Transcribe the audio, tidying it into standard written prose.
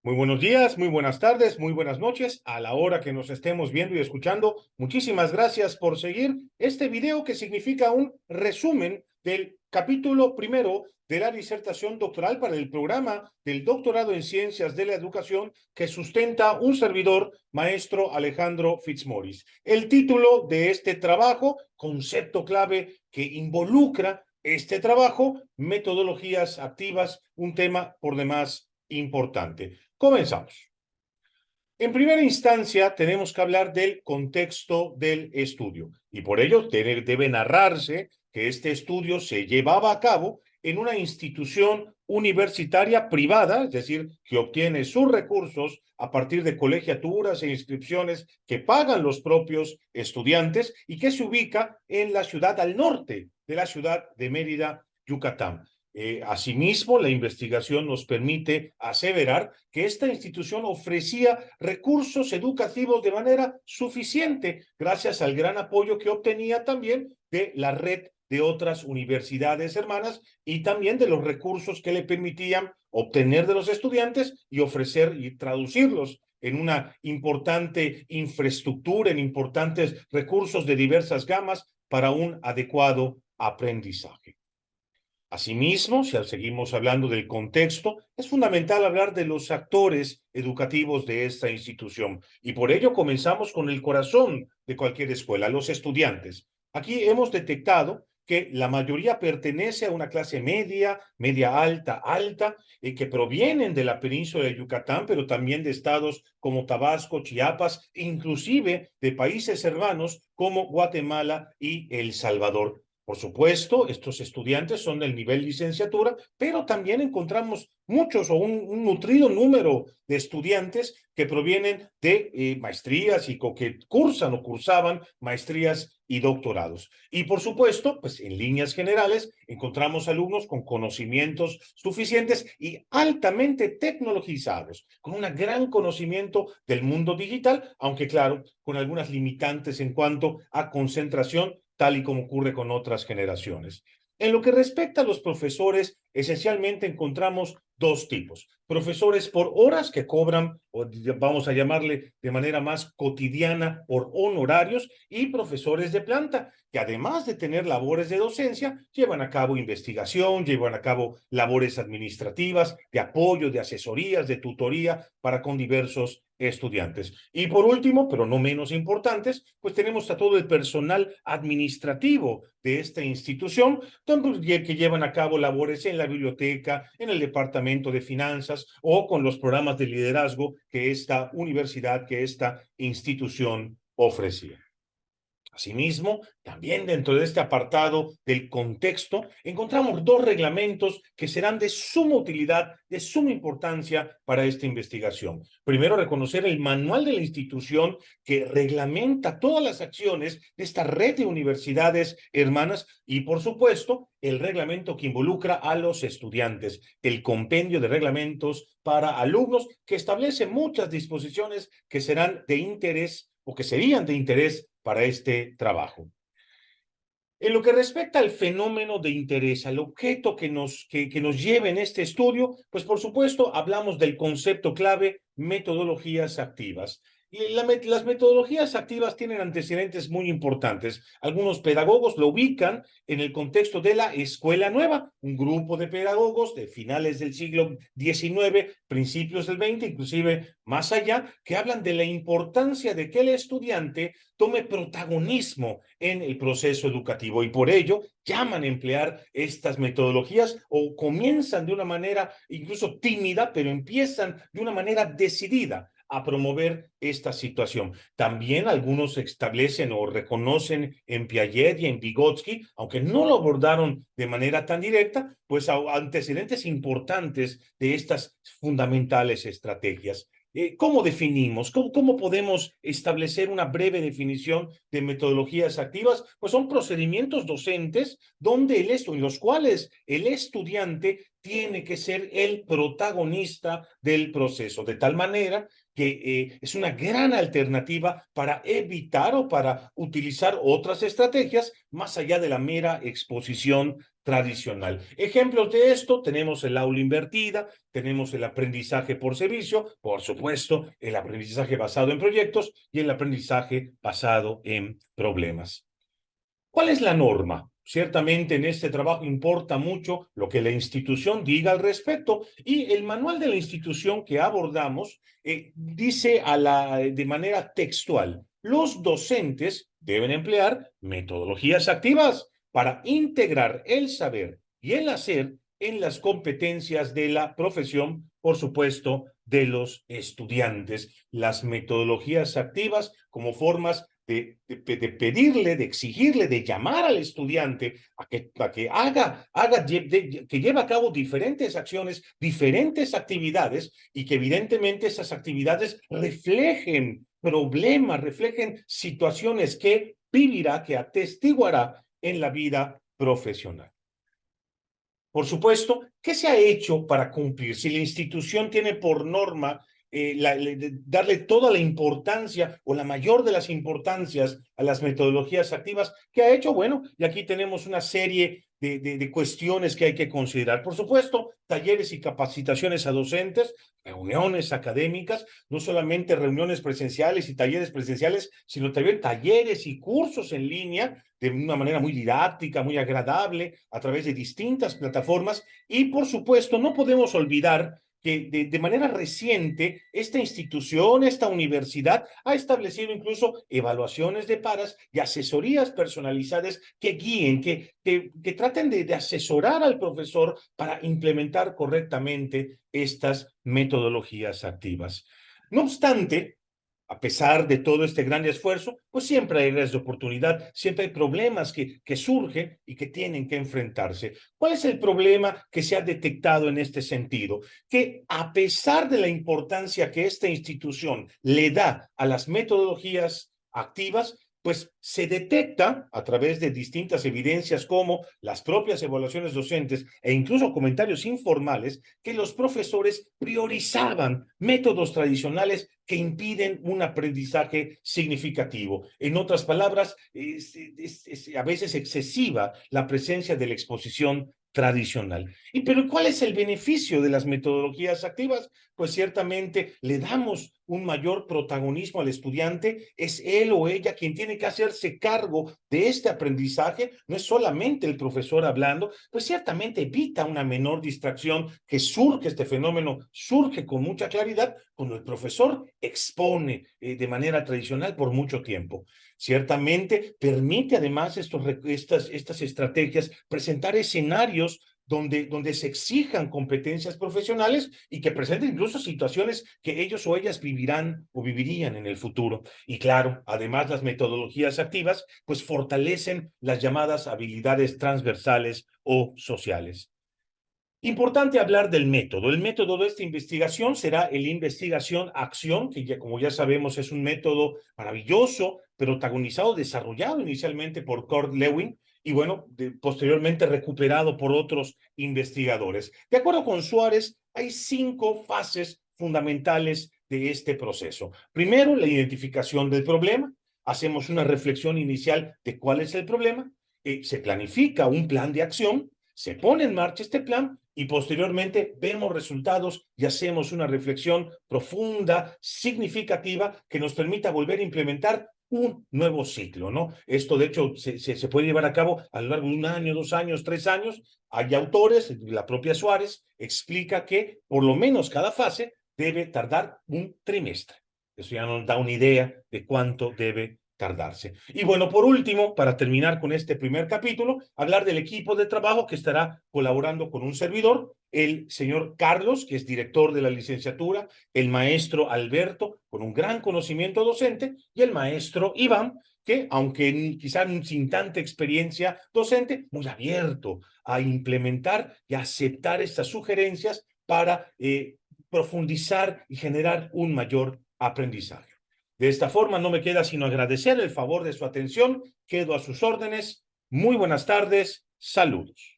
Muy buenos días, muy buenas tardes, muy buenas noches, a la hora que nos estemos viendo y escuchando. Muchísimas gracias por seguir este video que significa un resumen del capítulo primero de la disertación doctoral para el programa del doctorado en Ciencias de la Educación que sustenta un servidor, maestro Alejandro Fitzmaurice. El título de este trabajo, concepto clave que involucra este trabajo, metodologías activas, un tema por demás importante. Comenzamos. En primera instancia, tenemos que hablar del contexto del estudio y por ello debe narrarse que este estudio se llevaba a cabo en una institución universitaria privada, es decir, que obtiene sus recursos a partir de colegiaturas e inscripciones que pagan los propios estudiantes y que se ubica en la ciudad al norte de la ciudad de Mérida, Yucatán. Asimismo, la investigación nos permite aseverar que esta institución ofrecía recursos educativos de manera suficiente, gracias al gran apoyo que obtenía también de la red de otras universidades hermanas y también de los recursos que le permitían obtener de los estudiantes y ofrecer y traducirlos en una importante infraestructura, en importantes recursos de diversas gamas para un adecuado aprendizaje. Asimismo, si seguimos hablando del contexto, es fundamental hablar de los actores educativos de esta institución y por ello comenzamos con el corazón de cualquier escuela, los estudiantes. Aquí hemos detectado que la mayoría pertenece a una clase media, media alta, alta, que provienen de la península de Yucatán, pero también de estados como Tabasco, Chiapas, inclusive de países hermanos como Guatemala y El Salvador. Por supuesto, estos estudiantes son del nivel licenciatura, pero también encontramos muchos o un nutrido número de estudiantes que provienen de maestrías y que cursan o cursaban maestrías y doctorados. Y por supuesto, pues en líneas generales, encontramos alumnos con conocimientos suficientes y altamente tecnologizados, con un gran conocimiento del mundo digital, aunque claro, con algunas limitantes en cuanto a concentración, tal y como ocurre con otras generaciones. En lo que respecta a los profesores, esencialmente encontramos dos tipos. Profesores por horas que cobran, o vamos a llamarle de manera más cotidiana, por honorarios, y profesores de planta, que además de tener labores de docencia, llevan a cabo investigación, llevan a cabo labores administrativas, de apoyo, de asesorías, de tutoría para con diversos estudiantes. Y por último, pero no menos importantes, pues tenemos a todo el personal administrativo de esta institución, que llevan a cabo labores en la biblioteca, en el departamento de finanzas o con los programas de liderazgo que esta universidad, que esta institución ofrecía. Asimismo, también dentro de este apartado del contexto, encontramos dos reglamentos que serán de suma utilidad, de suma importancia para esta investigación. Primero, reconocer el manual de la institución que reglamenta todas las acciones de esta red de universidades hermanas y, por supuesto, el reglamento que involucra a los estudiantes, el compendio de reglamentos para alumnos que establece muchas disposiciones que serán de interés o que serían de interés para este trabajo. En lo que respecta al fenómeno de interés, al objeto que nos lleve en este estudio, pues por supuesto hablamos del concepto clave metodologías activas. Y las metodologías activas tienen antecedentes muy importantes. Algunos pedagogos lo ubican en el contexto de la Escuela Nueva, un grupo de pedagogos de finales del siglo XIX, principios del XX, inclusive más allá, que hablan de la importancia de que el estudiante tome protagonismo en el proceso educativo y por ello llaman a emplear estas metodologías o comienzan de una manera incluso tímida, pero empiezan de una manera decidida a promover esta situación. También algunos establecen o reconocen en Piaget y en Vygotsky, aunque no lo abordaron de manera tan directa, pues antecedentes importantes de estas fundamentales estrategias. ¿Cómo definimos? ¿Cómo podemos establecer una breve definición de metodologías activas? Pues son procedimientos docentes donde en los cuales el estudiante tiene que ser el protagonista del proceso, de tal manera que es una gran alternativa para evitar o para utilizar otras estrategias más allá de la mera exposición tradicional. Ejemplos de esto, tenemos el aula invertida, tenemos el aprendizaje por servicio, por supuesto, el aprendizaje basado en proyectos y el aprendizaje basado en problemas. ¿Cuál es la norma? Ciertamente en este trabajo importa mucho lo que la institución diga al respecto y el manual de la institución que abordamos dice de manera textual, los docentes deben emplear metodologías activas para integrar el saber y el hacer en las competencias de la profesión, por supuesto, de los estudiantes. Las metodologías activas como formas de pedirle, de exigirle, de llamar al estudiante a que que lleve a cabo diferentes acciones, diferentes actividades y que evidentemente esas actividades reflejen problemas, reflejen situaciones que vivirá, que atestiguará en la vida profesional. Por supuesto, ¿qué se ha hecho para cumplir? Si la institución tiene por norma darle toda la importancia o la mayor de las importancias a las metodologías activas, ¿qué ha hecho? Bueno, y aquí tenemos una serie de cuestiones que hay que considerar. Por supuesto, talleres y capacitaciones a docentes, reuniones académicas, no solamente reuniones presenciales y talleres presenciales, sino también talleres y cursos en línea de una manera muy didáctica, muy agradable, a través de distintas plataformas. Y, por supuesto, no podemos olvidar que de manera reciente esta institución, esta universidad, ha establecido incluso evaluaciones de paras y asesorías personalizadas que guíen, que traten de asesorar al profesor para implementar correctamente estas metodologías activas. No obstante, a pesar de todo este gran esfuerzo, pues siempre hay áreas de oportunidad, siempre hay problemas que surgen y que tienen que enfrentarse. ¿Cuál es el problema que se ha detectado en este sentido? Que a pesar de la importancia que esta institución le da a las metodologías activas, pues se detecta a través de distintas evidencias como las propias evaluaciones docentes e incluso comentarios informales que los profesores priorizaban métodos tradicionales que impiden un aprendizaje significativo. En otras palabras, es a veces excesiva la presencia de la exposición tradicional. Pero ¿cuál es el beneficio de las metodologías activas? Pues ciertamente le damos un mayor protagonismo al estudiante, es él o ella quien tiene que hacerse cargo de este aprendizaje, no es solamente el profesor hablando, pues ciertamente evita una menor distracción que surge, este fenómeno surge con mucha claridad cuando el profesor expone de manera tradicional por mucho tiempo. Ciertamente permite además estas estrategias presentar escenarios donde se exijan competencias profesionales y que presenten incluso situaciones que ellos o ellas vivirán o vivirían en el futuro. Y claro, además las metodologías activas pues fortalecen las llamadas habilidades transversales o sociales. Importante hablar del método. El método de esta investigación será el investigación-acción, que ya, como ya sabemos, es un método maravilloso, protagonizado, desarrollado inicialmente por Kurt Lewin y, bueno, posteriormente recuperado por otros investigadores. De acuerdo con Suárez, hay 5 fases fundamentales de este proceso. Primero, la identificación del problema. Hacemos una reflexión inicial de cuál es el problema. Se planifica un plan de acción. Se pone en marcha este plan y posteriormente vemos resultados y hacemos una reflexión profunda, significativa, que nos permita volver a implementar un nuevo ciclo, ¿no? Esto, de hecho, se puede llevar a cabo a lo largo de 1 año, 2 años, 3 años. Hay autores, la propia Suárez explica que por lo menos cada fase debe tardar un trimestre. Eso ya nos da una idea de cuánto debe tardarse. Y bueno, por último, para terminar con este primer capítulo, hablar del equipo de trabajo que estará colaborando con un servidor, el señor Carlos, que es director de la licenciatura, el maestro Alberto, con un gran conocimiento docente, y el maestro Iván, que aunque quizá sin tanta experiencia docente, muy abierto a implementar y a aceptar estas sugerencias para profundizar y generar un mayor aprendizaje. De esta forma, no me queda sino agradecer el favor de su atención. Quedo a sus órdenes. Muy buenas tardes. Saludos.